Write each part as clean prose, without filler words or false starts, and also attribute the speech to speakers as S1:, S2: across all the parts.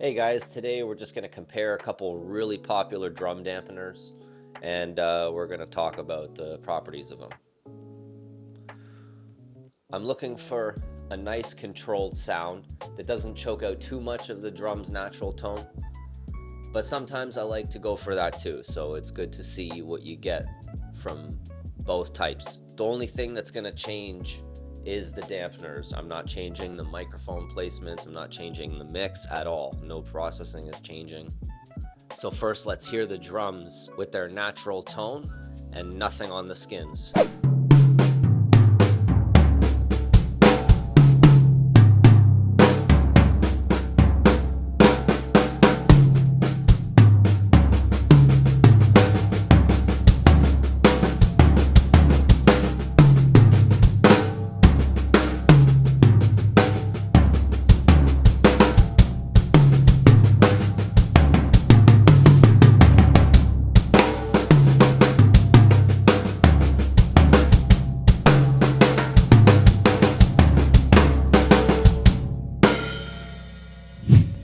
S1: Hey guys, today we're just going to compare a couple really popular drum dampeners and we're going to talk about the properties of them. I'm looking for a nice controlled sound that doesn't choke out too much of the drum's natural tone, but sometimes I like to go for that too, so it's good to see what you get from both types. The only thing that's going to change is the dampeners. I'm not changing the microphone placements, I'm not changing the mix at all. No processing is changing. So first, let's hear the drums with their natural tone and nothing on the skins.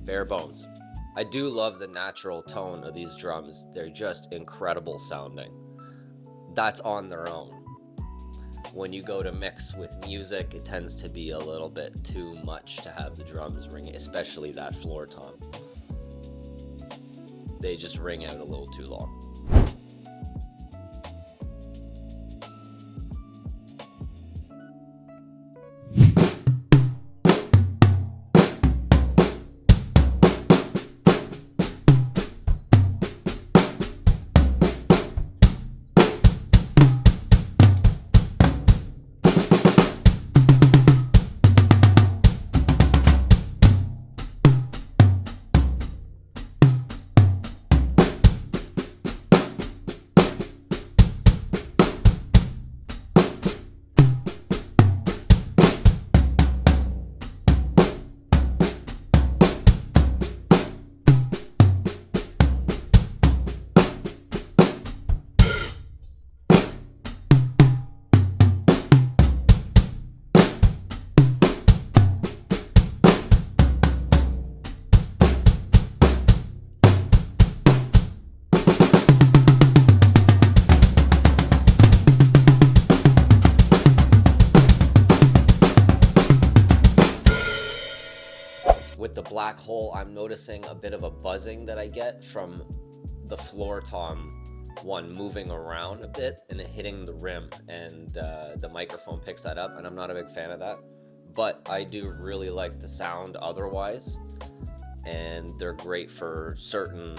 S1: Bare bones. I do love the natural tone of these drums. They're just incredible sounding. That's on their own. When you go to mix with music, it tends to be a little bit too much to have the drums ringing, especially that floor tom. They just ring out a little too long. With the black hole, I'm noticing a bit of a buzzing that I get from the floor tom one moving around a bit and it hitting the rim, and the microphone picks that up, and I'm not a big fan of that, but I do really like the sound otherwise, and they're great for certain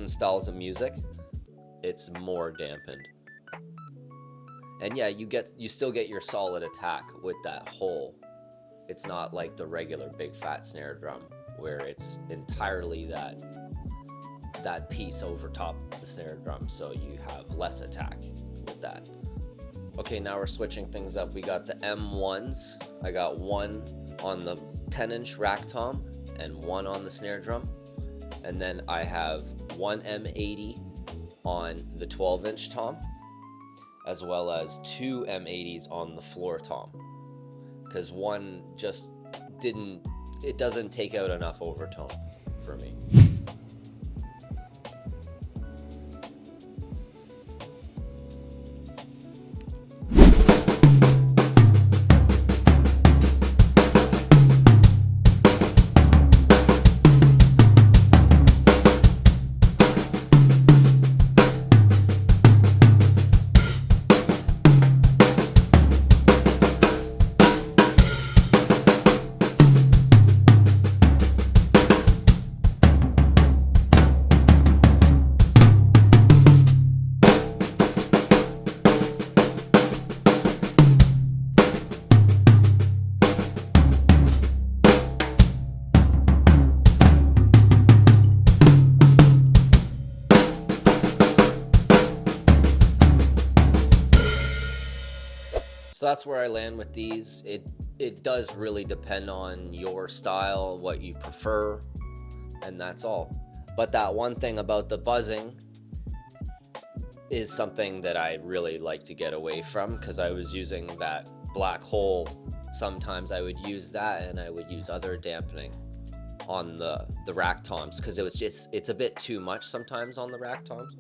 S1: styles of music. It's more dampened, and yeah, you still get your solid attack with that hole. It's not like the regular big fat snare drum where it's entirely that piece over top of the snare drum, so you have less attack with that. Okay, now we're switching things up. We got the M1s. I got one on the 10-inch rack tom and one on the snare drum, and then I have one M80 on the 12-inch tom, as well as two M80s on the floor tom, because one just doesn't take out enough overtone for me. So that's where I land with these. It does really depend on your style, what you prefer, and that's all. But that one thing about the buzzing is something that I really like to get away from, because I was using that black hole. Sometimes I would use that, and I would use other dampening. on the rack toms, because it's a bit too much sometimes on the rack toms.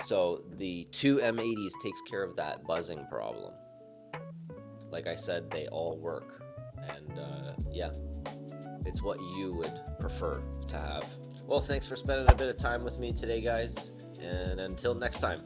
S1: So the two M80s takes care of that buzzing problem. Like I said, they all work, and yeah, it's what you would prefer to have. Well, thanks for spending a bit of time with me today, guys, and until next time.